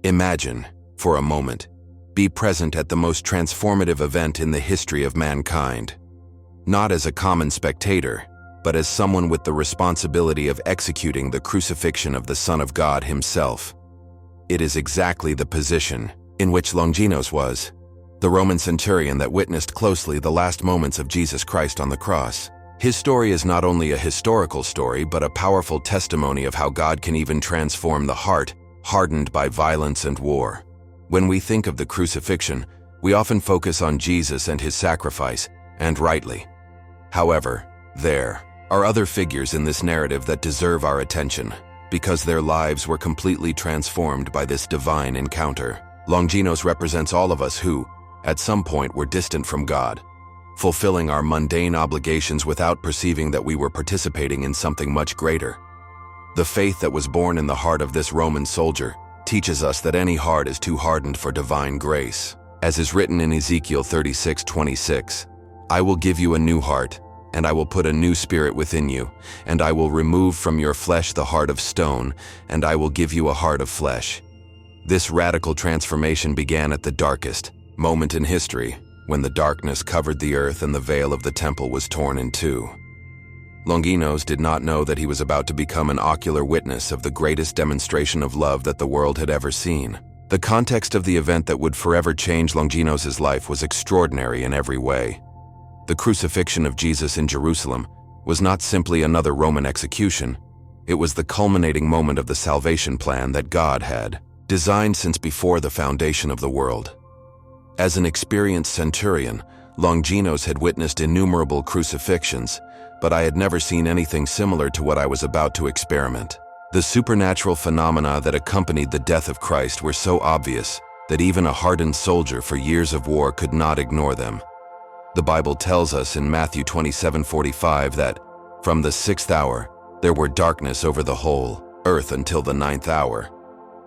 Imagine, for a moment, be present at the most transformative event in the history of mankind. Not as a common spectator, but as someone with the responsibility of executing the crucifixion of the Son of God himself. It is exactly the position in which Longinos was, the Roman centurion that witnessed closely the last moments of Jesus Christ on the cross. His story is not only a historical story, but a powerful testimony of how God can even transform the heart hardened by violence and war. When we think of the crucifixion, we often focus on Jesus and his sacrifice, and rightly. However, there are other figures in this narrative that deserve our attention, because their lives were completely transformed by this divine encounter. Longinos represents all of us who, at some point, were distant from God, fulfilling our mundane obligations without perceiving that we were participating in something much greater. The faith that was born in the heart of this Roman soldier teaches us that any heart is too hardened for divine grace. As is written in Ezekiel 36:26, "I will give you a new heart, and I will put a new spirit within you, and I will remove from your flesh the heart of stone, and I will give you a heart of flesh." This radical transformation began at the darkest moment in history, when the darkness covered the earth and the veil of the temple was torn in two. Longinos did not know that he was about to become an ocular witness of the greatest demonstration of love that the world had ever seen. The context of the event that would forever change Longinos' life was extraordinary in every way. The crucifixion of Jesus in Jerusalem was not simply another Roman execution. It was the culminating moment of the salvation plan that God had designed since before the foundation of the world. As an experienced centurion, Longinos had witnessed innumerable crucifixions, but I had never seen anything similar to what I was about to experiment. The supernatural phenomena that accompanied the death of Christ were so obvious that even a hardened soldier for years of war could not ignore them. The Bible tells us in Matthew 27:45 that, from the 6th hour, there were darkness over the whole earth until the 9th hour.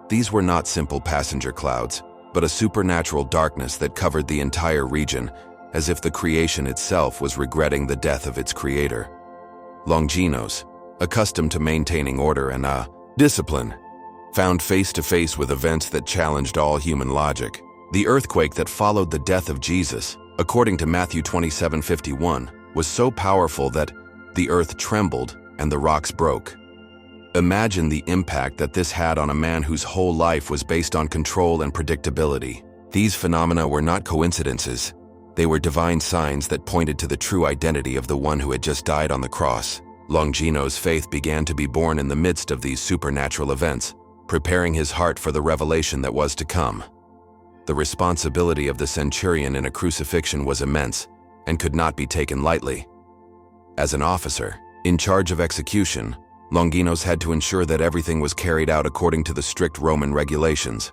These were not simple passenger clouds, but a supernatural darkness that covered the entire region, as if the creation itself was regretting the death of its creator. Longinos, accustomed to maintaining order and discipline, found face to face with events that challenged all human logic. The earthquake that followed the death of Jesus, according to Matthew 27:51, was so powerful that the earth trembled and the rocks broke. Imagine the impact that this had on a man whose whole life was based on control and predictability. These phenomena were not coincidences. They were divine signs that pointed to the true identity of the one who had just died on the cross. Longinos' faith began to be born in the midst of these supernatural events, preparing his heart for the revelation that was to come. The responsibility of the centurion in a crucifixion was immense and could not be taken lightly. As an officer, in charge of execution, Longinos had to ensure that everything was carried out according to the strict Roman regulations.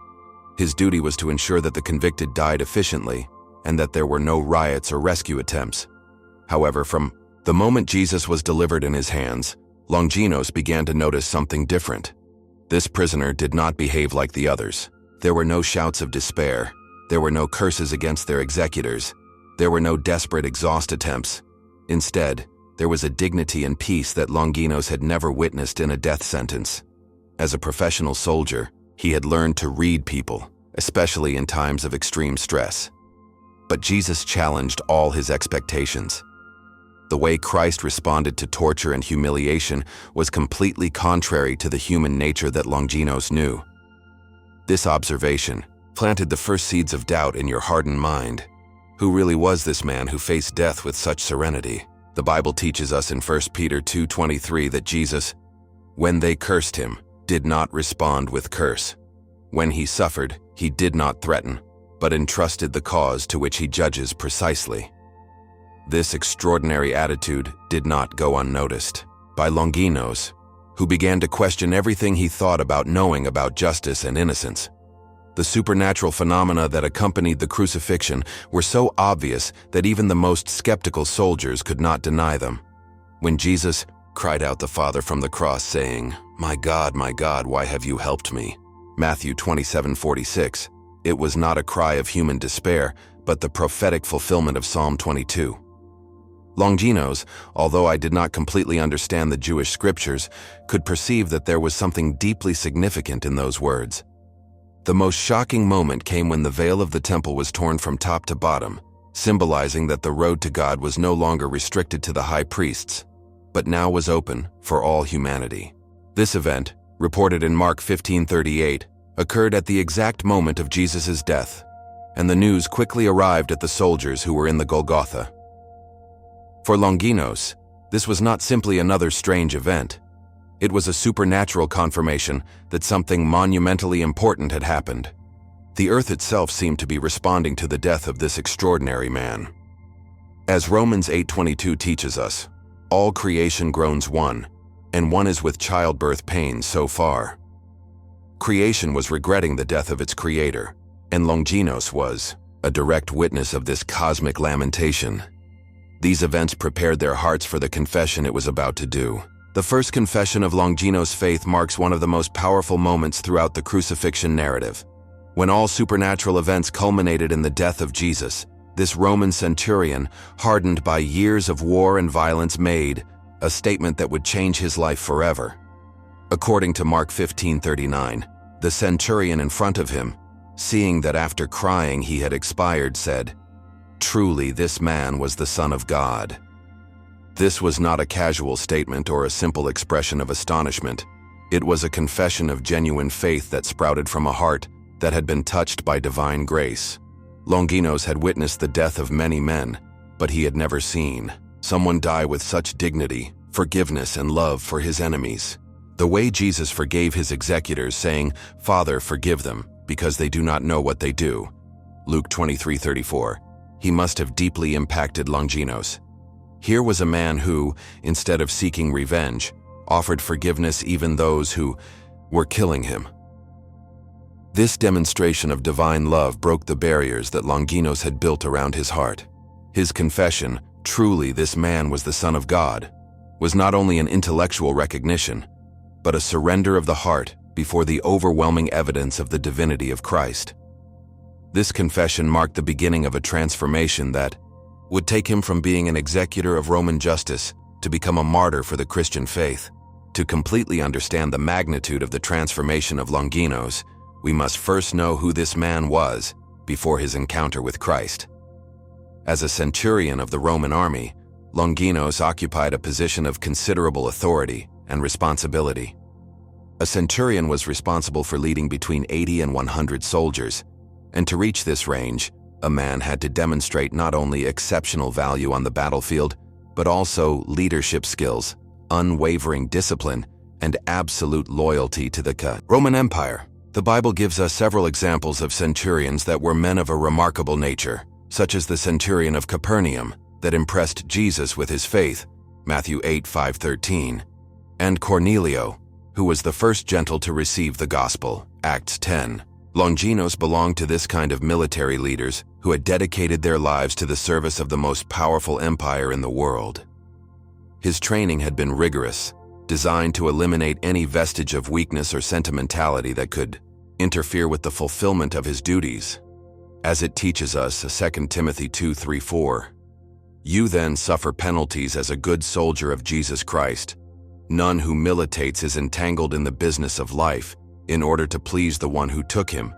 His duty was to ensure that the convicted died efficiently and that there were no riots or rescue attempts. However, from the moment Jesus was delivered in his hands, Longinos began to notice something different. This prisoner did not behave like the others. There were no shouts of despair. There were no curses against their executors. There were no desperate exhaust attempts. Instead, there was a dignity and peace that Longinos had never witnessed in a death sentence. As a professional soldier, he had learned to read people, especially in times of extreme stress. But Jesus challenged all his expectations. The way Christ responded to torture and humiliation was completely contrary to the human nature that Longinos knew. This observation planted the first seeds of doubt in your hardened mind. Who really was this man who faced death with such serenity? The Bible teaches us in 1 Peter 2:23 that Jesus, when they cursed him, did not respond with curse. When he suffered, he did not threaten, but entrusted the cause to which he judges precisely. This extraordinary attitude did not go unnoticed by Longinos, who began to question everything he thought about knowing about justice and innocence. The supernatural phenomena that accompanied the crucifixion were so obvious that even the most skeptical soldiers could not deny them. When Jesus cried out the Father from the cross, saying, my God, why have you helped me?" Matthew 27:46, it was not a cry of human despair, but the prophetic fulfillment of Psalm 22. Longinos, although I did not completely understand the Jewish scriptures, could perceive that there was something deeply significant in those words. The most shocking moment came when the veil of the temple was torn from top to bottom, symbolizing that the road to God was no longer restricted to the high priests, but now was open for all humanity. This event, reported in Mark 15:38, occurred at the exact moment of Jesus' death, and the news quickly arrived at the soldiers who were in the Golgotha. For Longinos, this was not simply another strange event. It was a supernatural confirmation that something monumentally important had happened. The earth itself seemed to be responding to the death of this extraordinary man. As Romans 8:22 teaches us, all creation groans one, and one is with childbirth pains so far. Creation was regretting the death of its creator, and Longinos was a direct witness of this cosmic lamentation. These events prepared their hearts for the confession it was about to do. The first confession of Longinos' faith marks one of the most powerful moments throughout the crucifixion narrative. When all supernatural events culminated in the death of Jesus, this Roman centurion, hardened by years of war and violence, made a statement that would change his life forever. According to Mark 15:39, the centurion in front of him, seeing that after crying he had expired, said, "Truly this man was the Son of God." This was not a casual statement or a simple expression of astonishment. It was a confession of genuine faith that sprouted from a heart that had been touched by divine grace. Longinos had witnessed the death of many men, but he had never seen someone die with such dignity, forgiveness, and love for his enemies. The way Jesus forgave his executors, saying, "Father, forgive them, because they do not know what they do." Luke 23:34. He must have deeply impacted Longinos. Here was a man who, instead of seeking revenge, offered forgiveness even those who were killing him. This demonstration of divine love broke the barriers that Longinos had built around his heart. His confession, "Truly this man was the Son of God," was not only an intellectual recognition, but a surrender of the heart before the overwhelming evidence of the divinity of Christ. This confession marked the beginning of a transformation that would take him from being an executor of Roman justice to become a martyr for the Christian faith. To completely understand the magnitude of the transformation of Longinos, we must first know who this man was before his encounter with Christ. As a centurion of the Roman army, Longinos occupied a position of considerable authority and responsibility. A centurion was responsible for leading between 80 and 100 soldiers, and to reach this range, a man had to demonstrate not only exceptional value on the battlefield, but also leadership skills, unwavering discipline, and absolute loyalty to the Roman Empire. The Bible gives us several examples of centurions that were men of a remarkable nature, such as the centurion of Capernaum that impressed Jesus with his faith, Matthew 8:5-13, and Cornelio, who was the first gentle to receive the gospel, Acts 10. Longinos belonged to this kind of military leaders who had dedicated their lives to the service of the most powerful empire in the world. His training had been rigorous, designed to eliminate any vestige of weakness or sentimentality that could interfere with the fulfillment of his duties. As it teaches us, 2 Timothy 2:3-4, "You then suffer penalties as a good soldier of Jesus Christ. None who militates is entangled in the business of life, in order to please the one who took him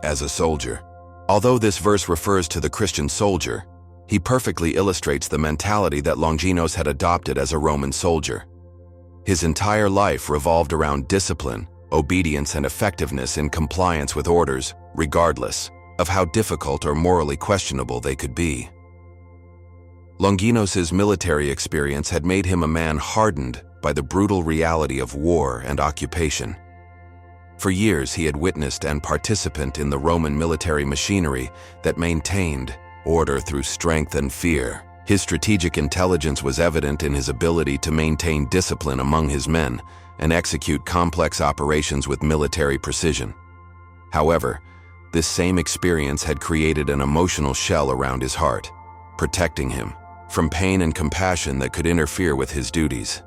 as a soldier." Although this verse refers to the Christian soldier, he perfectly illustrates the mentality that Longinos had adopted as a Roman soldier. His entire life revolved around discipline, obedience, and effectiveness in compliance with orders, regardless of how difficult or morally questionable they could be. Longinos's military experience had made him a man hardened by the brutal reality of war and occupation. For years, he had witnessed and participated in the Roman military machinery that maintained order through strength and fear. His strategic intelligence was evident in his ability to maintain discipline among his men and execute complex operations with military precision. However, this same experience had created an emotional shell around his heart, protecting him from pain and compassion that could interfere with his duties.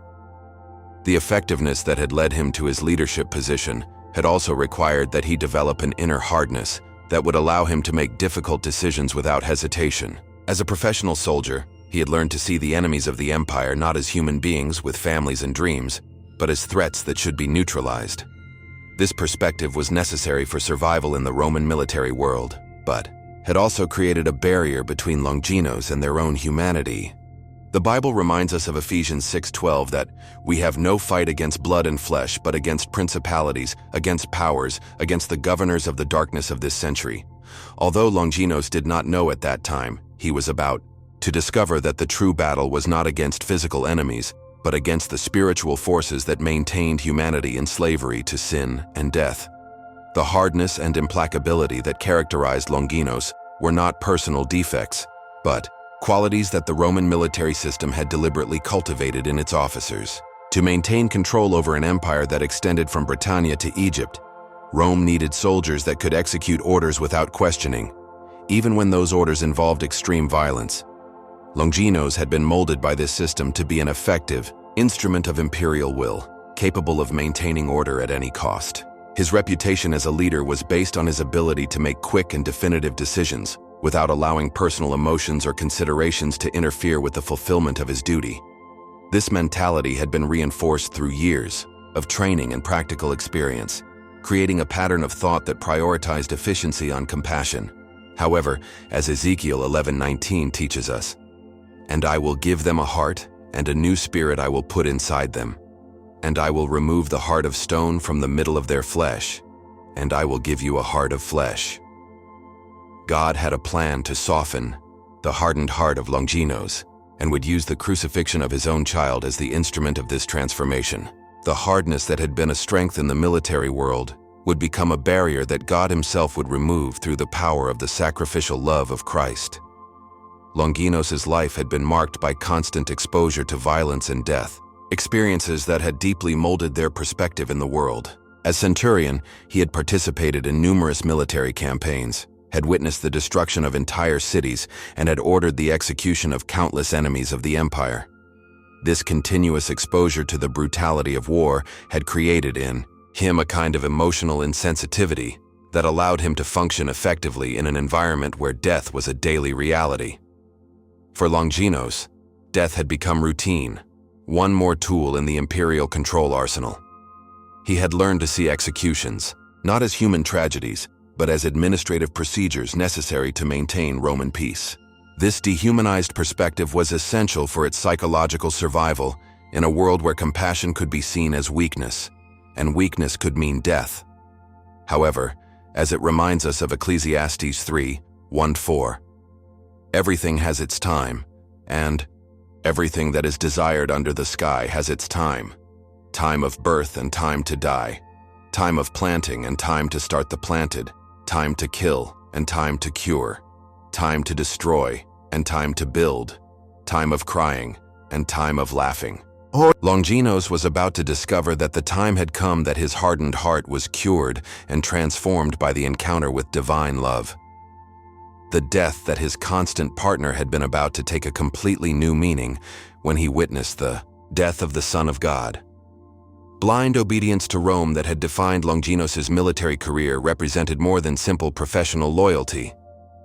The effectiveness that had led him to his leadership position had also required that he develop an inner hardness that would allow him to make difficult decisions without hesitation. As a professional soldier, he had learned to see the enemies of the empire not as human beings with families and dreams, but as threats that should be neutralized. This perspective was necessary for survival in the Roman military world, but had also created a barrier between Longinos and their own humanity. The Bible reminds us of Ephesians 6:12 that we have no fight against blood and flesh, but against principalities, against powers, against the governors of the darkness of this century. Although Longinos did not know at that time, he was about to discover that the true battle was not against physical enemies, but against the spiritual forces that maintained humanity in slavery to sin and death. The hardness and implacability that characterized Longinos were not personal defects, but qualities that the Roman military system had deliberately cultivated in its officers. To maintain control over an empire that extended from Britannia to Egypt, Rome needed soldiers that could execute orders without questioning, even when those orders involved extreme violence. Longinos had been molded by this system to be an effective instrument of imperial will, capable of maintaining order at any cost. His reputation as a leader was based on his ability to make quick and definitive decisions, without allowing personal emotions or considerations to interfere with the fulfillment of his duty. This mentality had been reinforced through years of training and practical experience, creating a pattern of thought that prioritized efficiency on compassion. However, as Ezekiel 11:19 teaches us, "And I will give them a heart, and a new spirit I will put inside them. And I will remove the heart of stone from the middle of their flesh, and I will give you a heart of flesh." God had a plan to soften the hardened heart of Longinos, and would use the crucifixion of his own child as the instrument of this transformation. The hardness that had been a strength in the military world would become a barrier that God himself would remove through the power of the sacrificial love of Christ. Longinos' life had been marked by constant exposure to violence and death, experiences that had deeply molded their perspective in the world. As centurion, he had participated in numerous military campaigns, had witnessed the destruction of entire cities, and had ordered the execution of countless enemies of the empire. This continuous exposure to the brutality of war had created in him a kind of emotional insensitivity that allowed him to function effectively in an environment where death was a daily reality. For Longinos, death had become routine, one more tool in the imperial control arsenal. He had learned to see executions, not as human tragedies, but as administrative procedures necessary to maintain Roman peace. This dehumanized perspective was essential for its psychological survival in a world where compassion could be seen as weakness, and weakness could mean death. However, as it reminds us of Ecclesiastes 3:1-4, everything has its time, and everything that is desired under the sky has its time. Time of birth and time to die. Time of planting and time to start the planted. Time to kill and time to cure. Time to destroy and time to build. Time of crying and time of laughing. Longinos was about to discover that the time had come that his hardened heart was cured and transformed by the encounter with divine love. The death that his constant partner had been about to take a completely new meaning when he witnessed the death of the Son of God. Blind obedience to Rome that had defined Longinos' military career represented more than simple professional loyalty.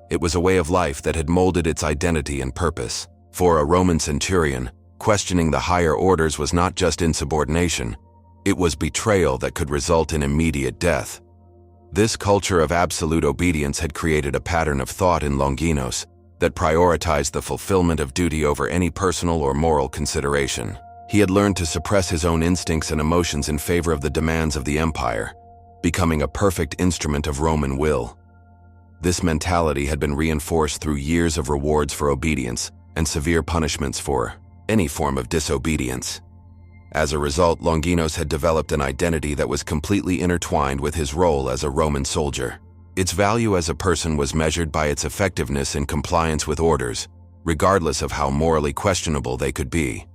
It was a way of life that had molded its identity and purpose. For a Roman centurion, questioning the higher orders was not just insubordination, it was betrayal that could result in immediate death. This culture of absolute obedience had created a pattern of thought in Longinos that prioritized the fulfillment of duty over any personal or moral consideration. He had learned to suppress his own instincts and emotions in favor of the demands of the empire, becoming a perfect instrument of Roman will. This mentality had been reinforced through years of rewards for obedience and severe punishments for any form of disobedience. As a result, Longinos had developed an identity that was completely intertwined with his role as a Roman soldier. Its value as a person was measured by its effectiveness in compliance with orders, regardless of how morally questionable they could be.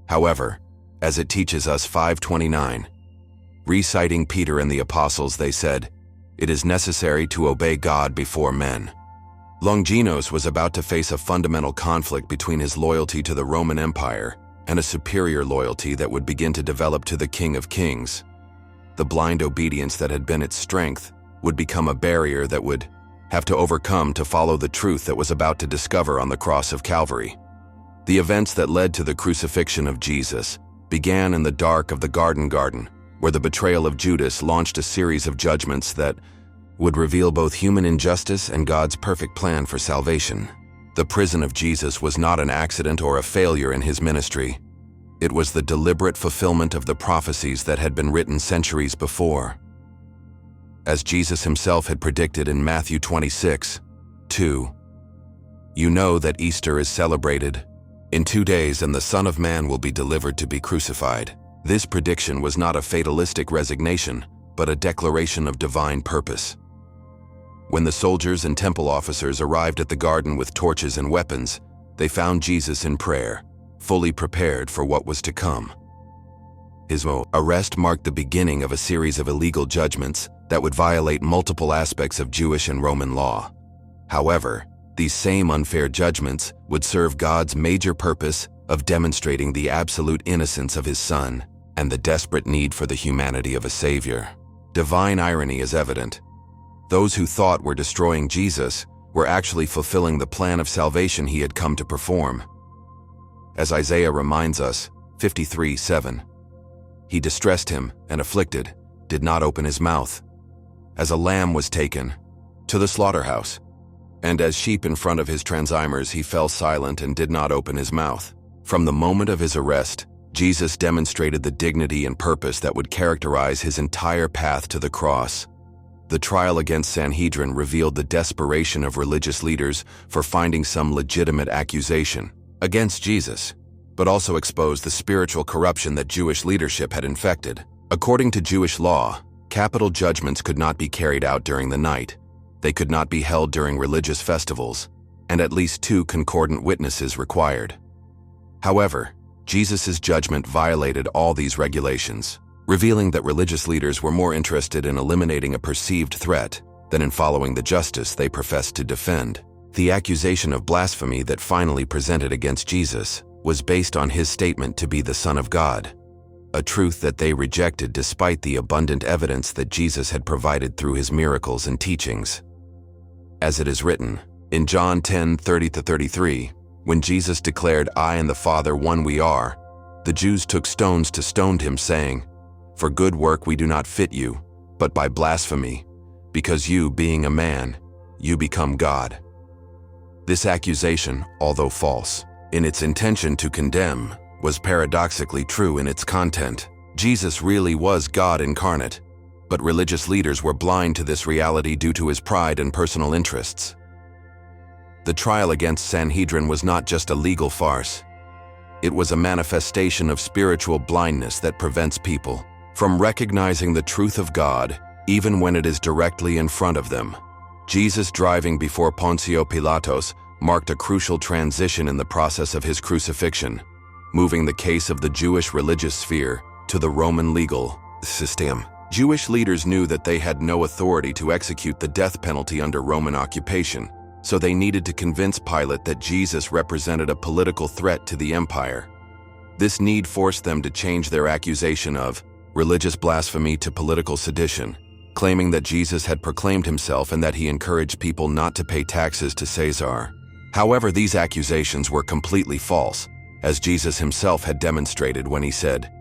However, as it teaches us 5:29, reciting Peter and the apostles, they said, "It is necessary to obey God before men." Longinos was about to face a fundamental conflict between his loyalty to the Roman Empire and a superior loyalty that would begin to develop to the King of Kings. The blind obedience that had been its strength would become a barrier that would have to overcome to follow the truth that was about to discover on the cross of Calvary. The events that led to the crucifixion of Jesus began in the dark of the garden, where the betrayal of Judas launched a series of judgments that would reveal both human injustice and God's perfect plan for salvation. The prison of Jesus was not an accident or a failure in his ministry. It was the deliberate fulfillment of the prophecies that had been written centuries before. As Jesus himself had predicted in Matthew 26:2, "You know that Easter is celebrated in 2 days, and the Son of Man will be delivered to be crucified." This prediction was not a fatalistic resignation, but a declaration of divine purpose. When the soldiers and temple officers arrived at the garden with torches and weapons, they found Jesus in prayer, fully prepared for what was to come. His arrest marked the beginning of a series of illegal judgments that would violate multiple aspects of Jewish and Roman law. However, these same unfair judgments would serve God's major purpose of demonstrating the absolute innocence of his Son and the desperate need for the humanity of a Savior. Divine irony is evident. Those who thought were destroying Jesus were actually fulfilling the plan of salvation he had come to perform. As Isaiah reminds us, 53:7, "He distressed him and afflicted, did not open his mouth. As a lamb was taken to the slaughterhouse, and as sheep in front of his transimers, he fell silent and did not open his mouth." From the moment of his arrest, Jesus demonstrated the dignity and purpose that would characterize his entire path to the cross. The trial against Sanhedrin revealed the desperation of religious leaders for finding some legitimate accusation against Jesus, but also exposed the spiritual corruption that Jewish leadership had infected. According to Jewish law, capital judgments could not be carried out during the night. They could not be held during religious festivals, and at least 2 concordant witnesses required. However, Jesus' judgment violated all these regulations, revealing that religious leaders were more interested in eliminating a perceived threat than in following the justice they professed to defend. The accusation of blasphemy that finally presented against Jesus was based on his statement to be the Son of God, a truth that they rejected despite the abundant evidence that Jesus had provided through his miracles and teachings. As it is written in John 10:30-33, when Jesus declared, "I and the Father one we are," the Jews took stones to stone him, saying, "For good work we do not fit you, but by blasphemy, because you, being a man, you become God." This accusation, although false in its intention to condemn, was paradoxically true in its content. Jesus really was God incarnate, but religious leaders were blind to this reality due to his pride and personal interests. The trial against Sanhedrin was not just a legal farce. It was a manifestation of spiritual blindness that prevents people from recognizing the truth of God, even when it is directly in front of them. Jesus driving before Pontius Pilatus marked a crucial transition in the process of his crucifixion, moving the case of the Jewish religious sphere to the Roman legal system. Jewish leaders knew that they had no authority to execute the death penalty under Roman occupation, so they needed to convince Pilate that Jesus represented a political threat to the empire. This need forced them to change their accusation of religious blasphemy to political sedition, claiming that Jesus had proclaimed himself and that he encouraged people not to pay taxes to Caesar. However, these accusations were completely false, as Jesus himself had demonstrated when he said,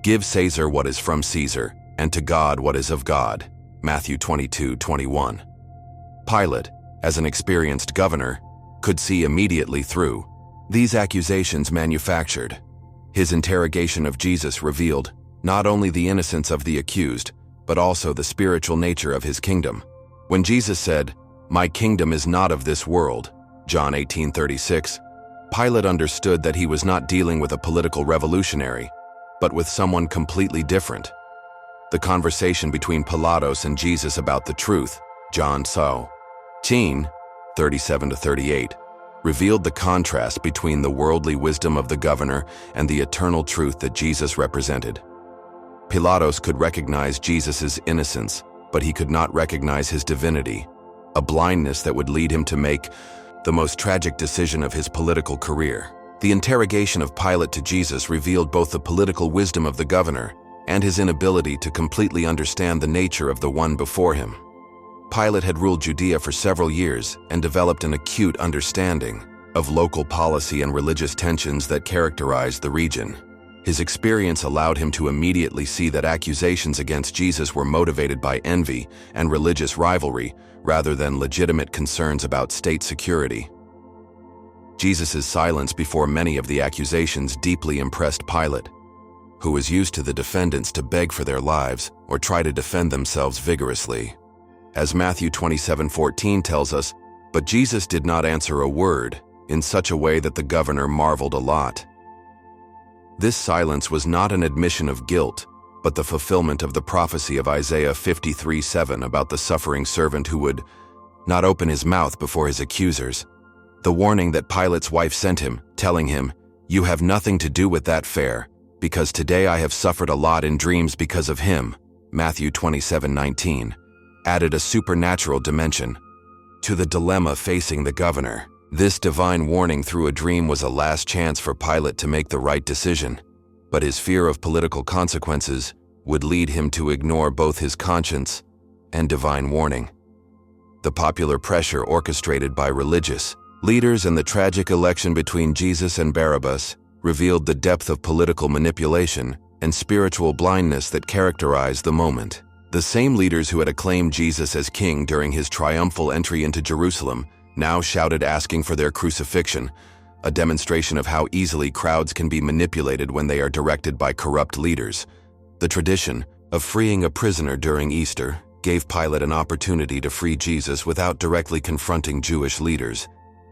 "Give Caesar what is from Caesar, and to God what is of God." Matthew 22:21. Pilate, as an experienced governor, could see immediately through these accusations manufactured. His interrogation of Jesus revealed not only the innocence of the accused, but also the spiritual nature of his kingdom. When Jesus said, "My kingdom is not of this world," John 18:36, Pilate understood that he was not dealing with a political revolutionary, but with someone completely different. The conversation between Pilatus and Jesus about the truth, John 37-38, revealed the contrast between the worldly wisdom of the governor and the eternal truth that Jesus represented. Pilatus could recognize Jesus' innocence, but he could not recognize his divinity, a blindness that would lead him to make the most tragic decision of his political career. The interrogation of Pilate to Jesus revealed both the political wisdom of the governor and his inability to completely understand the nature of the one before him. Pilate had ruled Judea for several years and developed an acute understanding of local policy and religious tensions that characterized the region. His experience allowed him to immediately see that accusations against Jesus were motivated by envy and religious rivalry rather than legitimate concerns about state security. Jesus' silence before many of the accusations deeply impressed Pilate, who was used to the defendants to beg for their lives or try to defend themselves vigorously. As Matthew 27:14 tells us, "But Jesus did not answer a word, in such a way that the governor marveled a lot." This silence was not an admission of guilt, but the fulfillment of the prophecy of Isaiah 53:7 about the suffering servant who would not open his mouth before his accusers. The warning that Pilate's wife sent him, telling him, "You have nothing to do with that affair, because today I have suffered a lot in dreams because of him," Matthew 27:19, added a supernatural dimension to the dilemma facing the governor. This divine warning through a dream was a last chance for Pilate to make the right decision, but his fear of political consequences would lead him to ignore both his conscience and divine warning. The popular pressure orchestrated by religious leaders and the tragic election between Jesus and Barabbas revealed the depth of political manipulation and spiritual blindness that characterized the moment. The same leaders who had acclaimed Jesus as king during his triumphal entry into Jerusalem now shouted asking for their crucifixion, a demonstration of how easily crowds can be manipulated when they are directed by corrupt leaders. The tradition of freeing a prisoner during Easter gave Pilate an opportunity to free Jesus without directly confronting Jewish leaders.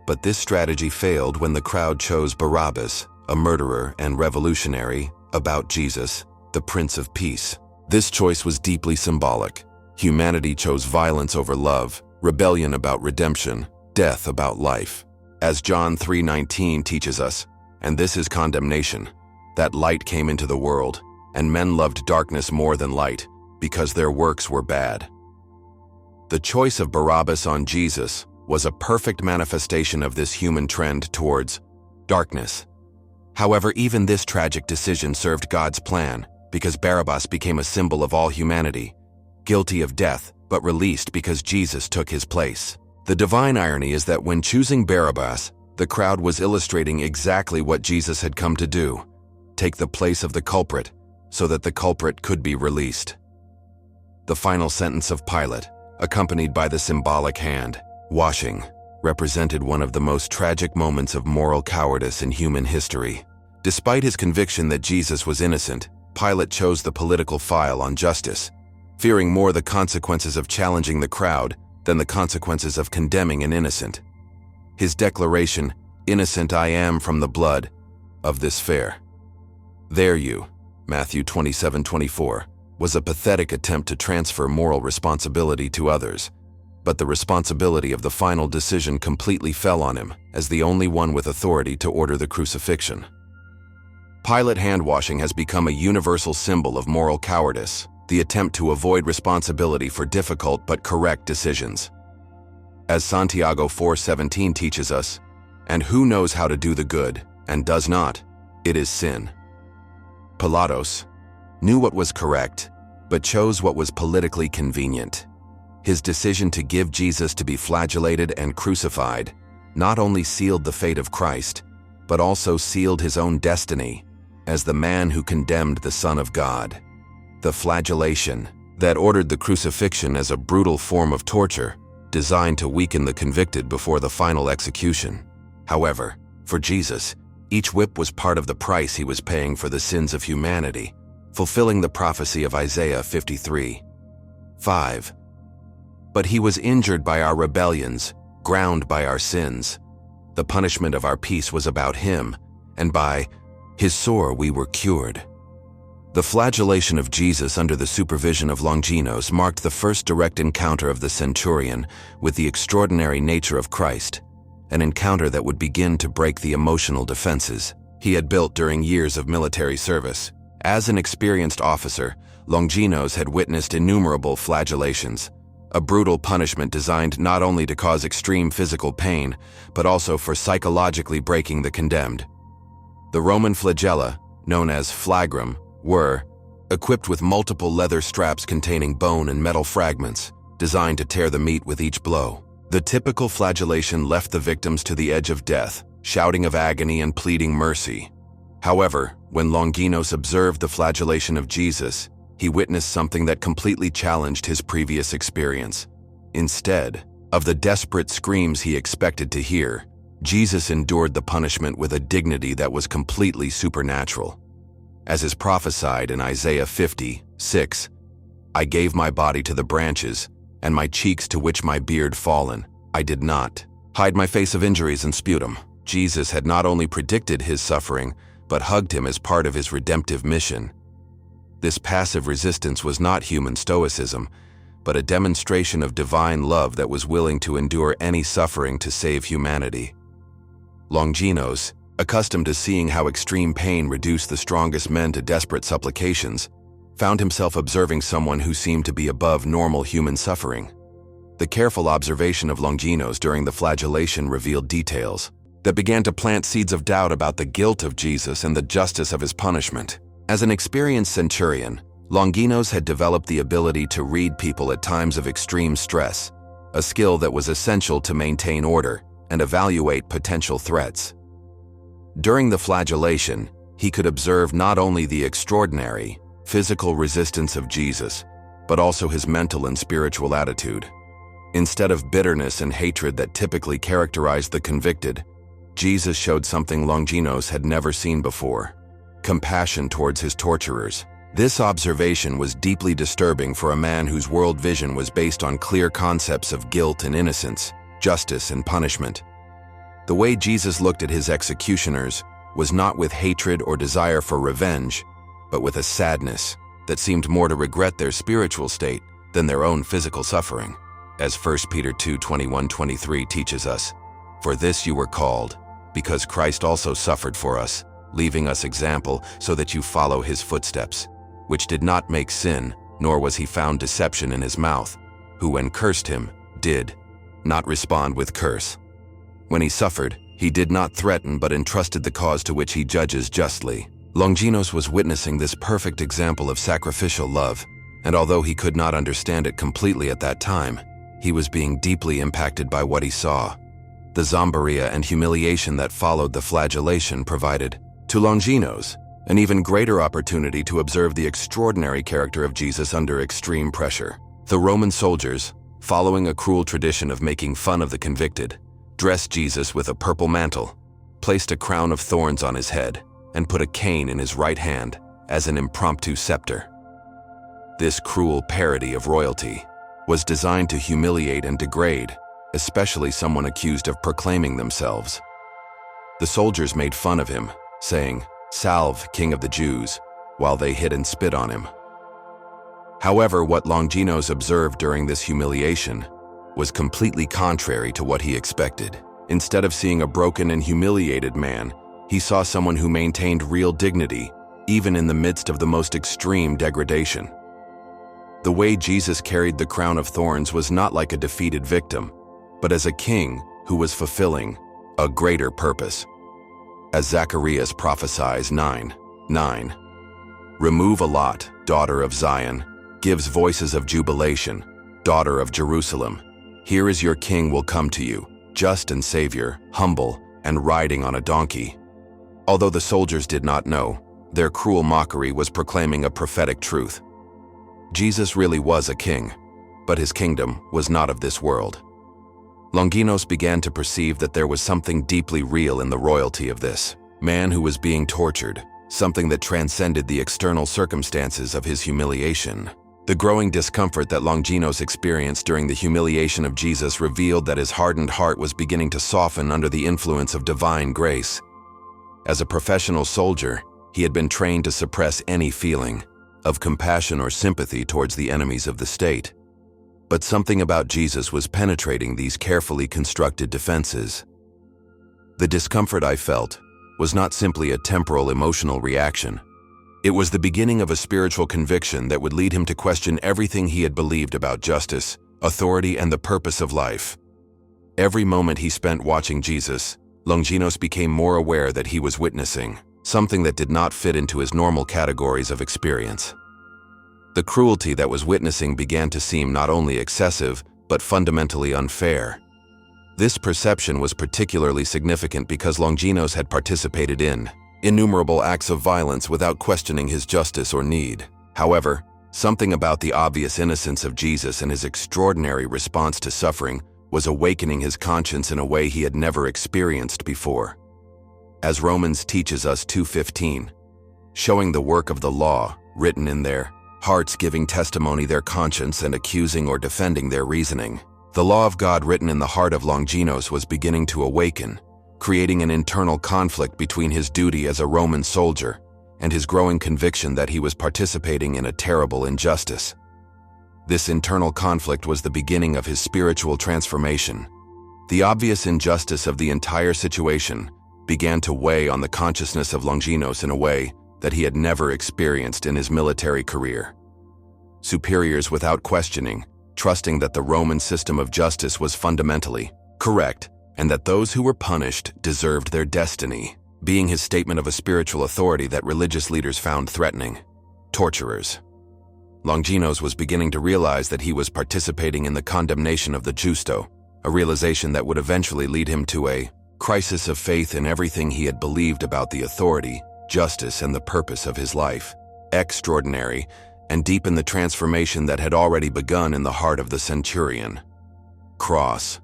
But this strategy failed when the crowd chose Barabbas, a murderer and revolutionary, about Jesus, the Prince of Peace. This choice was deeply symbolic. Humanity chose violence over love, rebellion about redemption, death about life. As John 3:19 teaches us, and this is condemnation, that light came into the world, and men loved darkness more than light, because their works were bad. The choice of Barabbas on Jesus was a perfect manifestation of this human trend towards darkness. However, even this tragic decision served God's plan, because Barabbas became a symbol of all humanity, guilty of death, but released because Jesus took his place. The divine irony is that when choosing Barabbas, the crowd was illustrating exactly what Jesus had come to do: take the place of the culprit, so that the culprit could be released. The final sentence of Pilate, accompanied by the symbolic hand washing, represented one of the most tragic moments of moral cowardice in human history. Despite his conviction that Jesus was innocent, Pilate chose the political file on justice, fearing more the consequences of challenging the crowd than the consequences of condemning an innocent. His declaration, "Innocent I am from the blood of this fair. There you," Matthew 27:24, was a pathetic attempt to transfer moral responsibility to others, but the responsibility of the final decision completely fell on him as the only one with authority to order the crucifixion. Pilate hand-washing has become a universal symbol of moral cowardice, the attempt to avoid responsibility for difficult but correct decisions. As Santiago 4:17 teaches us, "And who knows how to do the good, and does not, it is sin." Pilatos knew what was correct, but chose what was politically convenient. His decision to give Jesus to be flagellated and crucified not only sealed the fate of Christ, but also sealed his own destiny as the man who condemned the Son of God. The flagellation that ordered the crucifixion as a brutal form of torture designed to weaken the convicted before the final execution. However, for Jesus, each whip was part of the price he was paying for the sins of humanity, fulfilling the prophecy of Isaiah 53:5. But he was injured by our rebellions, ground by our sins. The punishment of our peace was about him, and by his sore we were cured. The flagellation of Jesus under the supervision of Longinos marked the first direct encounter of the centurion with the extraordinary nature of Christ, an encounter that would begin to break the emotional defenses he had built during years of military service. As an experienced officer, Longinos had witnessed innumerable flagellations, a brutal punishment designed not only to cause extreme physical pain, but also for psychologically breaking the condemned. The Roman flagella, known as flagrum, were equipped with multiple leather straps containing bone and metal fragments, designed to tear the meat with each blow. The typical flagellation left the victims to the edge of death, shouting of agony and pleading mercy. However, When Longinos observed the flagellation of Jesus, he witnessed something that completely challenged his previous experience. Instead of the desperate screams he expected to hear, Jesus endured the punishment with a dignity that was completely supernatural. As is prophesied in Isaiah 50:6, "I gave my body to the branches, and my cheeks to which my beard fallen. I did not hide my face of injuries and sputum." Jesus had not only predicted his suffering, but hugged him as part of his redemptive mission. This passive resistance was not human stoicism, but a demonstration of divine love that was willing to endure any suffering to save humanity. Longinos, accustomed to seeing how extreme pain reduced the strongest men to desperate supplications, found himself observing someone who seemed to be above normal human suffering. The careful observation of Longinos during the flagellation revealed details that began to plant seeds of doubt about the guilt of Jesus and the justice of his punishment. As an experienced centurion, Longinos had developed the ability to read people at times of extreme stress, a skill that was essential to maintain order and evaluate potential threats. During the flagellation, he could observe not only the extraordinary physical resistance of Jesus, but also his mental and spiritual attitude. Instead of bitterness and hatred that typically characterized the convicted, Jesus showed something Longinos had never seen before: compassion towards his torturers. This observation was deeply disturbing for a man whose world vision was based on clear concepts of guilt and innocence, justice and punishment. The way Jesus looked at his executioners was not with hatred or desire for revenge, but with a sadness that seemed more to regret their spiritual state than their own physical suffering. As 1 Peter 2:21-23 teaches us, "For this you were called, because Christ also suffered for us, leaving us example so that you follow his footsteps, which did not make sin, nor was he found deception in his mouth, who when cursed him, did not respond with curse. When he suffered, he did not threaten but entrusted the cause to which he judges justly." Longinos was witnessing this perfect example of sacrificial love, and although he could not understand it completely at that time, he was being deeply impacted by what he saw. The zombaria and humiliation that followed the flagellation provided, to Longinos, an even greater opportunity to observe the extraordinary character of Jesus under extreme pressure. The Roman soldiers, following a cruel tradition of making fun of the convicted, dressed Jesus with a purple mantle, placed a crown of thorns on his head, and put a cane in his right hand as an impromptu scepter. This cruel parody of royalty was designed to humiliate and degrade, especially someone accused of proclaiming themselves. The soldiers made fun of him, saying, "Salve, King of the Jews," while they hit and spit on him. However, what Longinos observed during this humiliation was completely contrary to what he expected. Instead of seeing a broken and humiliated man, he saw someone who maintained real dignity, even in the midst of the most extreme degradation. The way Jesus carried the crown of thorns was not like a defeated victim, but as a king who was fulfilling a greater purpose. As Zacharias prophesies 9:9, "Remove a lot, daughter of Zion, gives voices of jubilation, daughter of Jerusalem. Here is your king will come to you, just and savior, humble, and riding on a donkey." Although the soldiers did not know, their cruel mockery was proclaiming a prophetic truth. Jesus really was a king, but his kingdom was not of this world. Longinos began to perceive that there was something deeply real in the royalty of this man who was being tortured, something that transcended the external circumstances of his humiliation. The growing discomfort that Longinos experienced during the humiliation of Jesus revealed that his hardened heart was beginning to soften under the influence of divine grace. As a professional soldier, he had been trained to suppress any feeling of compassion or sympathy towards the enemies of the state. But something about Jesus was penetrating these carefully constructed defenses. The discomfort I felt was not simply a temporal emotional reaction. It was the beginning of a spiritual conviction that would lead him to question everything he had believed about justice, authority, and the purpose of life. Every moment he spent watching Jesus, Longinos became more aware that he was witnessing something that did not fit into his normal categories of experience. The cruelty that was witnessing began to seem not only excessive, but fundamentally unfair. This perception was particularly significant because Longinos had participated in innumerable acts of violence without questioning his justice or need. However, something about the obvious innocence of Jesus and his extraordinary response to suffering was awakening his conscience in a way he had never experienced before. As Romans teaches us 2:15, showing the work of the law written in their hearts, giving testimony their conscience and accusing or defending their reasoning. The law of God written in the heart of Longinos was beginning to awaken, creating an internal conflict between his duty as a Roman soldier and his growing conviction that he was participating in a terrible injustice. This internal conflict was the beginning of his spiritual transformation. The obvious injustice of the entire situation began to weigh on the consciousness of Longinos in a way that he had never experienced in his military career. Superiors, without questioning, trusting that the Roman system of justice was fundamentally correct and that those who were punished deserved their destiny, being his statement of a spiritual authority that religious leaders found threatening. Torturers. Longinos was beginning to realize that he was participating in the condemnation of the Justo, a realization that would eventually lead him to a crisis of faith in everything he had believed about the authority, justice, and the purpose of his life. Extraordinary, and deepen the transformation that had already begun in the heart of the centurion. Cross.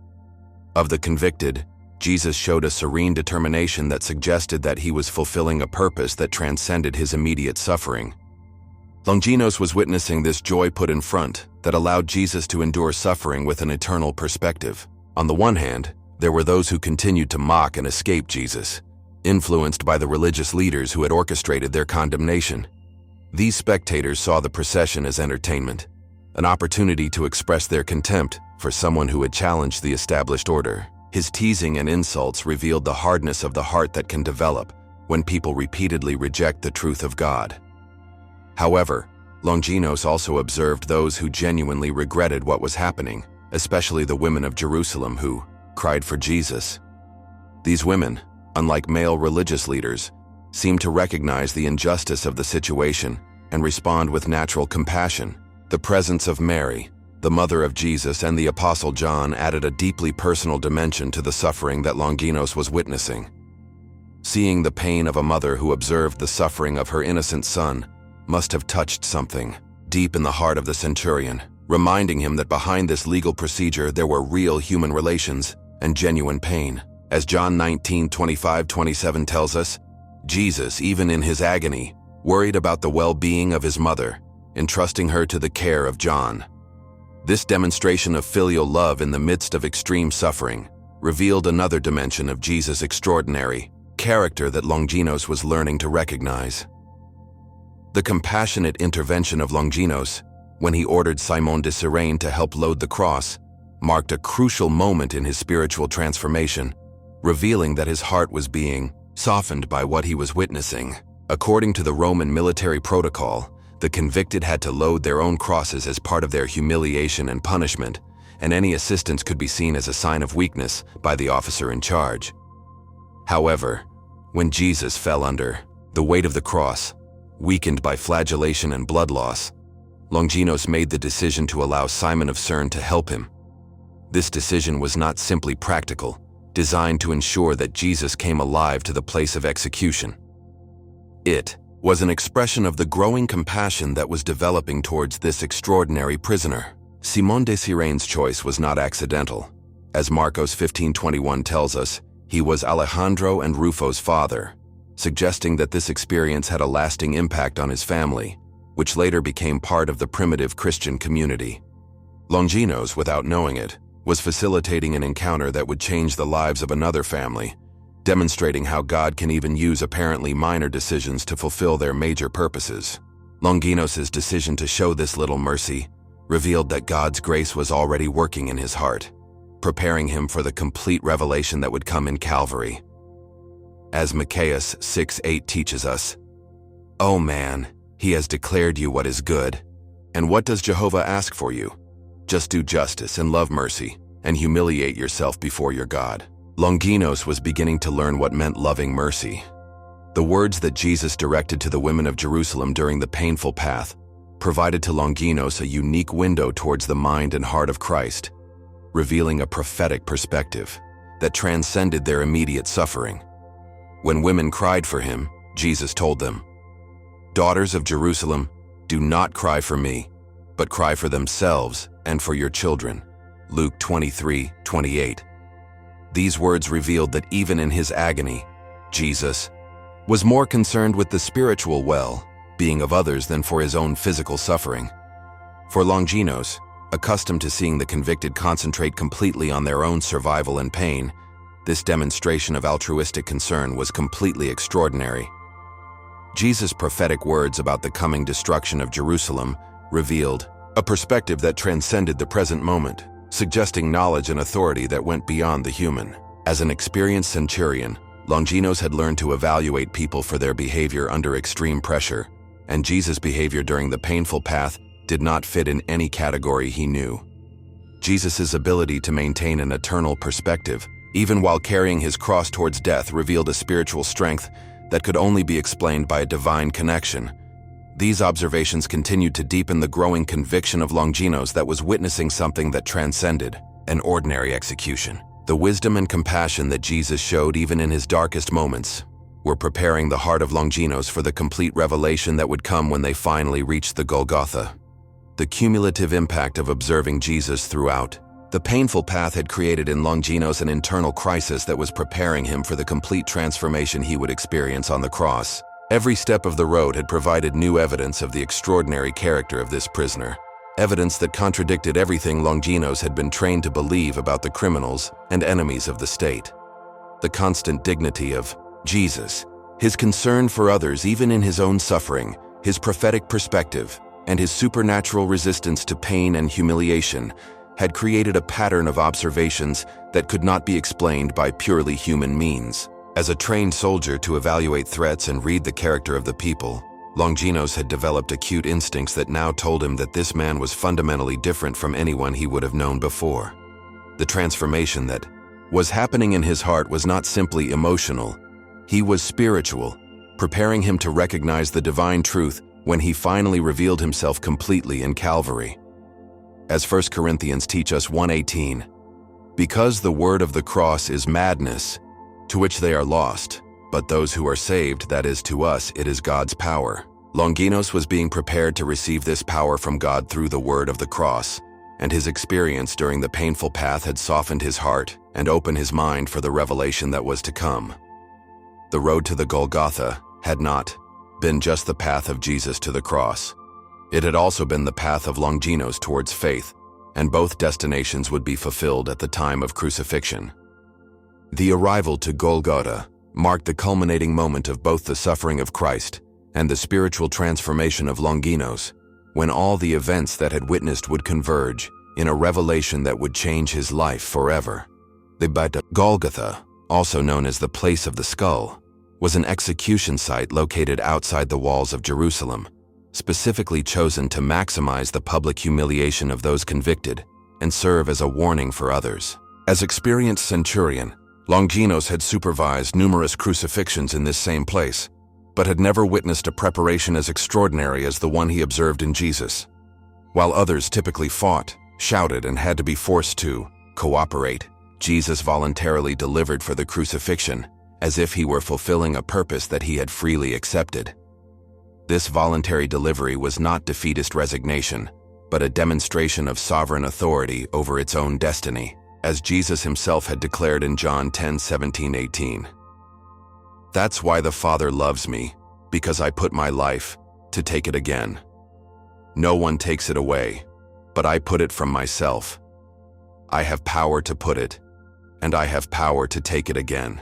Of the convicted, Jesus showed a serene determination that suggested that he was fulfilling a purpose that transcended his immediate suffering. Longinos was witnessing this joy put in front that allowed Jesus to endure suffering with an eternal perspective. On the one hand, there were those who continued to mock and escape Jesus, influenced by the religious leaders who had orchestrated their condemnation. These spectators saw the procession as entertainment, an opportunity to express their contempt for someone who had challenged the established order. His teasing and insults revealed the hardness of the heart that can develop when people repeatedly reject the truth of God. However, Longinos also observed those who genuinely regretted what was happening, especially the women of Jerusalem who cried for Jesus. These women, unlike male religious leaders, seemed to recognize the injustice of the situation and respond with natural compassion. The presence of Mary, the mother of Jesus, and the Apostle John added a deeply personal dimension to the suffering that Longinos was witnessing. Seeing the pain of a mother who observed the suffering of her innocent son must have touched something deep in the heart of the centurion, reminding him that behind this legal procedure there were real human relations and genuine pain. As John 19:25-27 tells us, Jesus, even in his agony, worried about the well-being of his mother, entrusting her to the care of John. This demonstration of filial love in the midst of extreme suffering revealed another dimension of Jesus' extraordinary character that Longinos was learning to recognize. The compassionate intervention of Longinos, when he ordered Simon de Cyrene to help load the cross, marked a crucial moment in his spiritual transformation, revealing that his heart was being softened by what he was witnessing. According to the Roman military protocol, the convicted had to load their own crosses as part of their humiliation and punishment, and any assistance could be seen as a sign of weakness by the officer in charge. However, when Jesus fell under the weight of the cross, weakened by flagellation and blood loss, Longinos made the decision to allow Simon of Cyrene to help him. This decision was not simply practical, designed to ensure that Jesus came alive to the place of execution. It was an expression of the growing compassion that was developing towards this extraordinary prisoner. Simon de Cyrene's choice was not accidental. As Marcos 15:21 tells us, he was Alejandro and Rufo's father, suggesting that this experience had a lasting impact on his family, which later became part of the primitive Christian community. Longinos, without knowing it, was facilitating an encounter that would change the lives of another family, demonstrating how God can even use apparently minor decisions to fulfill their major purposes. Longinos' decision to show this little mercy revealed that God's grace was already working in his heart, preparing him for the complete revelation that would come in Calvary. As Micaiah 6:8 teaches us, "O man, he has declared you what is good. And what does Jehovah ask for you? Just do justice and love mercy, and humiliate yourself before your God." Longinos was beginning to learn what meant loving mercy. The words that Jesus directed to the women of Jerusalem during the painful path provided to Longinos a unique window towards the mind and heart of Christ, revealing a prophetic perspective that transcended their immediate suffering. When women cried for him, Jesus told them, "Daughters of Jerusalem, do not cry for me, but cry for themselves and for your children." Luke 23:28. These words revealed that even in his agony, Jesus was more concerned with the spiritual well-being of others than for his own physical suffering. For Longinos, accustomed to seeing the convicted concentrate completely on their own survival and pain, this demonstration of altruistic concern was completely extraordinary. Jesus' prophetic words about the coming destruction of Jerusalem revealed a perspective that transcended the present moment, suggesting knowledge and authority that went beyond the human. As an experienced centurion, Longinos had learned to evaluate people for their behavior under extreme pressure, and Jesus' behavior during the painful path did not fit in any category he knew. Jesus' ability to maintain an eternal perspective, even while carrying his cross towards death, revealed a spiritual strength that could only be explained by a divine connection. These observations continued to deepen the growing conviction of Longinos that was witnessing something that transcended an ordinary execution. The wisdom and compassion that Jesus showed even in his darkest moments were preparing the heart of Longinos for the complete revelation that would come when they finally reached the Golgotha. The cumulative impact of observing Jesus throughout the painful path had created in Longinos an internal crisis that was preparing him for the complete transformation he would experience on the cross. Every step of the road had provided new evidence of the extraordinary character of this prisoner, evidence that contradicted everything Longinos had been trained to believe about the criminals and enemies of the state. The constant dignity of Jesus, his concern for others even in his own suffering, his prophetic perspective, and his supernatural resistance to pain and humiliation had created a pattern of observations that could not be explained by purely human means. As a trained soldier to evaluate threats and read the character of the people, Longinos had developed acute instincts that now told him that this man was fundamentally different from anyone he would have known before. The transformation that was happening in his heart was not simply emotional, he was spiritual, preparing him to recognize the divine truth when he finally revealed himself completely in Calvary. As 1 Corinthians teach us 1:18, "Because the word of the cross is madness, to which they are lost, but those who are saved, that is, to us, it is God's power." Longinos was being prepared to receive this power from God through the word of the cross, and his experience during the painful path had softened his heart and opened his mind for the revelation that was to come. The road to the Golgotha had not been just the path of Jesus to the cross. It had also been the path of Longinos towards faith, and both destinations would be fulfilled at the time of crucifixion. The arrival to Golgotha marked the culminating moment of both the suffering of Christ and the spiritual transformation of Longinos, when all the events that had witnessed would converge in a revelation that would change his life forever. The Golgotha, also known as the Place of the Skull, was an execution site located outside the walls of Jerusalem, specifically chosen to maximize the public humiliation of those convicted and serve as a warning for others. As experienced centurion, Longinos had supervised numerous crucifixions in this same place, but had never witnessed a preparation as extraordinary as the one he observed in Jesus. While others typically fought, shouted, and had to be forced to cooperate, Jesus voluntarily delivered for the crucifixion, as if he were fulfilling a purpose that he had freely accepted. This voluntary delivery was not defeatist resignation, but a demonstration of sovereign authority over its own destiny, as Jesus himself had declared in John 10:17-18. "That's why the Father loves me, because I put my life to take it again. No one takes it away, but I put it from myself. I have power to put it, and I have power to take it again."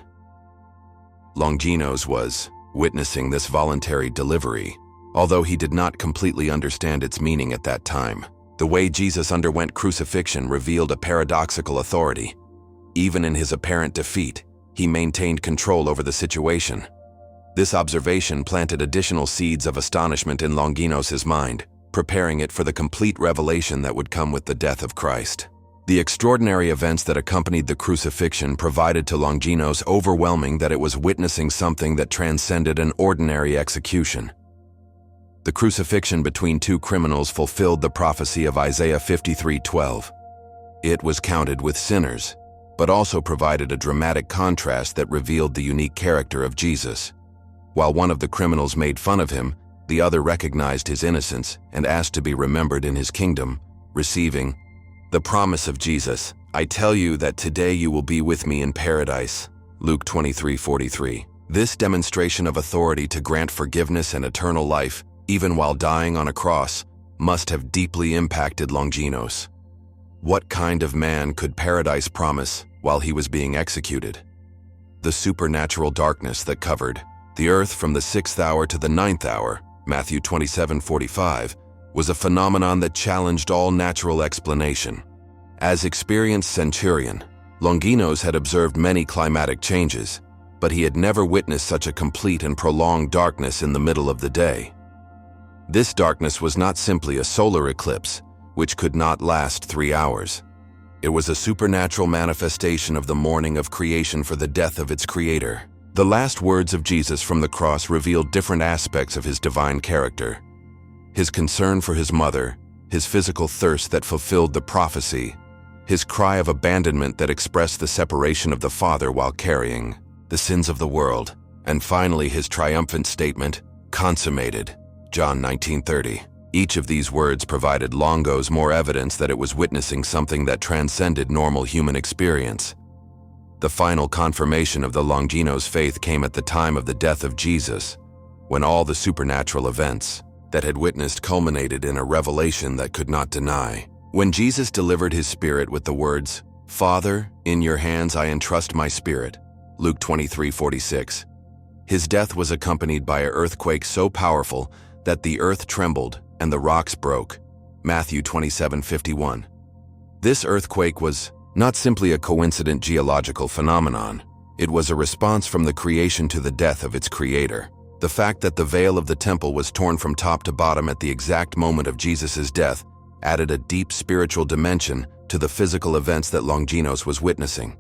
Longinos was witnessing this voluntary delivery, although he did not completely understand its meaning at that time. The way Jesus underwent crucifixion revealed a paradoxical authority. Even in his apparent defeat, he maintained control over the situation. This observation planted additional seeds of astonishment in Longinos' mind, preparing it for the complete revelation that would come with the death of Christ. The extraordinary events that accompanied the crucifixion provided to Longinos overwhelming that it was witnessing something that transcended an ordinary execution. The crucifixion between two criminals fulfilled the prophecy of Isaiah 53:12. It was counted with sinners, but also provided a dramatic contrast that revealed the unique character of Jesus. While one of the criminals made fun of him, the other recognized his innocence and asked to be remembered in his kingdom, receiving the promise of Jesus, "I tell you that today you will be with me in paradise." Luke 23:43. This demonstration of authority to grant forgiveness and eternal life, even while dying on a cross, must have deeply impacted Longinos. What kind of man could paradise promise while he was being executed? The supernatural darkness that covered the earth from the 6th hour to the 9th hour, Matthew 27:45, was a phenomenon that challenged all natural explanation. As experienced centurion, Longinos had observed many climatic changes, but he had never witnessed such a complete and prolonged darkness in the middle of the day. This darkness was not simply a solar eclipse, which could not last 3 hours. It was a supernatural manifestation of the mourning of creation for the death of its creator. The last words of Jesus from the cross revealed different aspects of his divine character. His concern for his mother, his physical thirst that fulfilled the prophecy, his cry of abandonment that expressed the separation of the Father while carrying the sins of the world, and finally his triumphant statement, "Consummated," John 19:30. Each of these words provided Longinos more evidence that it was witnessing something that transcended normal human experience. The final confirmation of the Longinos' faith came at the time of the death of Jesus, when all the supernatural events that had witnessed culminated in a revelation that could not deny. When Jesus delivered his spirit with the words, "Father, in your hands I entrust my spirit," Luke 23:46, his death was accompanied by an earthquake so powerful that the earth trembled and the rocks broke, Matthew 27:51. This earthquake was not simply a coincident geological phenomenon. It was a response from the creation to the death of its creator. The fact that the veil of the temple was torn from top to bottom at the exact moment of Jesus' death added a deep spiritual dimension to the physical events that Longinos was witnessing.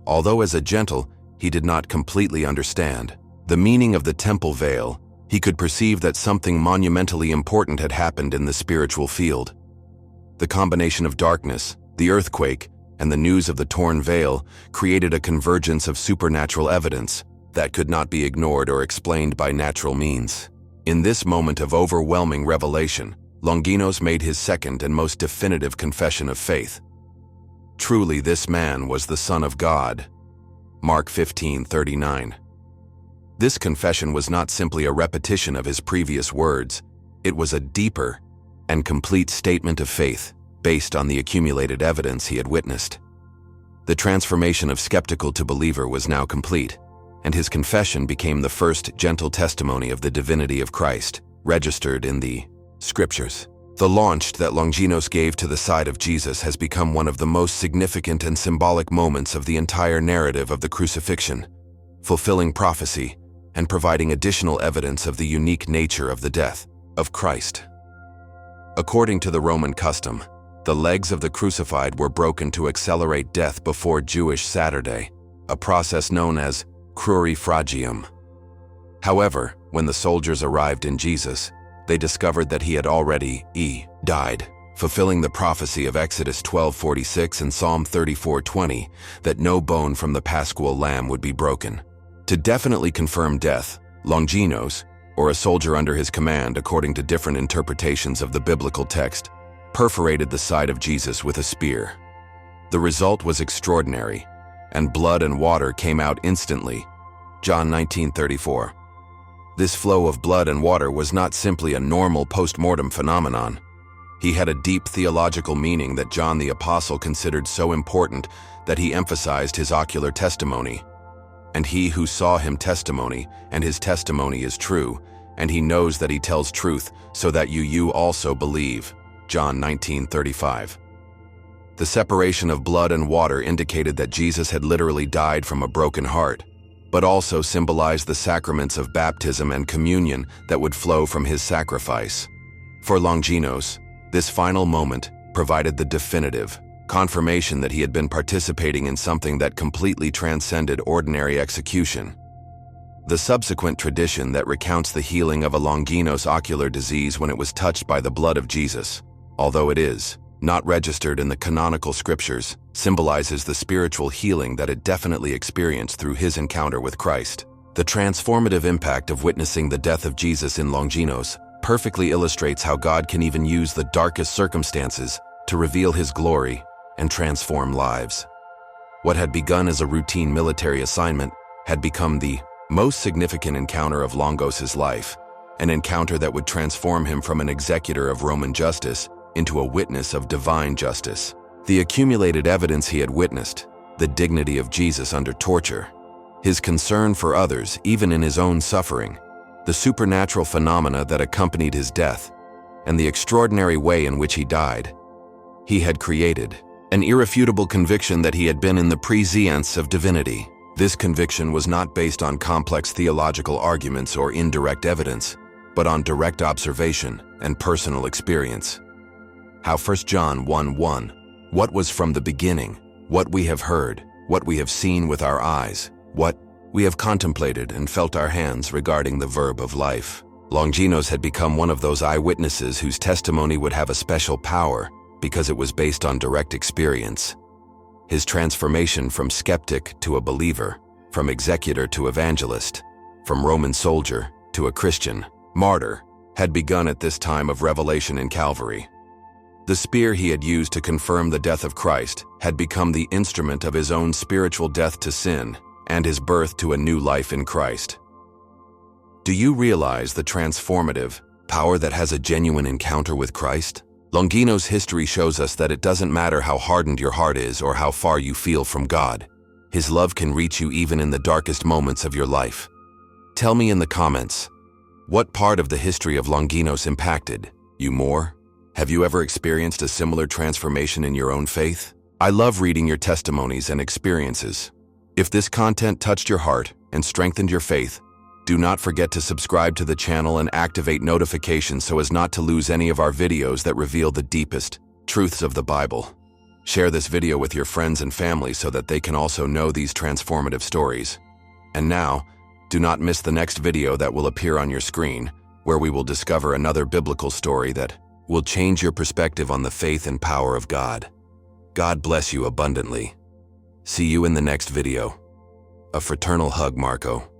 Although as a gentle, he did not completely understand the meaning of the temple veil, he could perceive that something monumentally important had happened in the spiritual field. The combination of darkness, the earthquake, and the news of the torn veil created a convergence of supernatural evidence that could not be ignored or explained by natural means. In this moment of overwhelming revelation, Longinos made his second and most definitive confession of faith. Truly, this man was the Son of God. Mark 15:39. This confession was not simply a repetition of his previous words. It was a deeper and complete statement of faith based on the accumulated evidence he had witnessed. The transformation of skeptical to believer was now complete, and his confession became the first gentle testimony of the divinity of Christ, registered in the Scriptures. The launch that Longinos gave to the side of Jesus has become one of the most significant and symbolic moments of the entire narrative of the crucifixion, fulfilling prophecy and providing additional evidence of the unique nature of the death of Christ. According to the Roman custom, the legs of the crucified were broken to accelerate death before Jewish Saturday, a process known as crurifragium. However, when the soldiers arrived in Jesus, they discovered that he had already died, fulfilling the prophecy of Exodus 12:46 and Psalm 34:20 that no bone from the Paschal lamb would be broken. To definitely confirm death, Longinos, or a soldier under his command according to different interpretations of the biblical text, perforated the side of Jesus with a spear. The result was extraordinary, and blood and water came out instantly. John 19:34. This flow of blood and water was not simply a normal post-mortem phenomenon. He had a deep theological meaning that John the Apostle considered so important that he emphasized his ocular testimony. And he who saw him testimony, and his testimony is true, and he knows that he tells truth, so that you also believe. John 19:35. The separation of blood and water indicated that Jesus had literally died from a broken heart, but also symbolized the sacraments of baptism and communion that would flow from his sacrifice. For Longinos, this final moment provided the definitive confirmation that he had been participating in something that completely transcended ordinary execution. The subsequent tradition that recounts the healing of a Longinos ocular disease when it was touched by the blood of Jesus, although it is not registered in the canonical scriptures, symbolizes the spiritual healing that it definitely experienced through his encounter with Christ. The transformative impact of witnessing the death of Jesus in Longinos perfectly illustrates how God can even use the darkest circumstances to reveal His glory and transform lives. What had begun as a routine military assignment had become the most significant encounter of Longos's life, an encounter that would transform him from an executor of Roman justice into a witness of divine justice. The accumulated evidence he had witnessed, the dignity of Jesus under torture, his concern for others even in his own suffering, the supernatural phenomena that accompanied his death, and the extraordinary way in which he died. He had created an irrefutable conviction that he had been in the prescience of divinity. This conviction was not based on complex theological arguments or indirect evidence, but on direct observation and personal experience. How 1 John 1:1, what was from the beginning, what we have heard, what we have seen with our eyes, what we have contemplated and felt our hands regarding the verb of life. Longinos had become one of those eyewitnesses whose testimony would have a special power because it was based on direct experience. His transformation from skeptic to a believer, from executor to evangelist, from Roman soldier to a Christian martyr, had begun at this time of revelation in Calvary. The spear he had used to confirm the death of Christ had become the instrument of his own spiritual death to sin and his birth to a new life in Christ. Do you realize the transformative power that has a genuine encounter with Christ? Longinos' history shows us that it doesn't matter how hardened your heart is or how far you feel from God. His love can reach you even in the darkest moments of your life. Tell me in the comments, what part of the history of Longinos impacted you more? Have you ever experienced a similar transformation in your own faith? I love reading your testimonies and experiences. If this content touched your heart and strengthened your faith, do not forget to subscribe to the channel and activate notifications so as not to lose any of our videos that reveal the deepest truths of the Bible. Share this video with your friends and family so that they can also know these transformative stories. And now, do not miss the next video that will appear on your screen, where we will discover another biblical story that will change your perspective on the faith and power of God. God bless you abundantly. See you in the next video. A fraternal hug, Marco.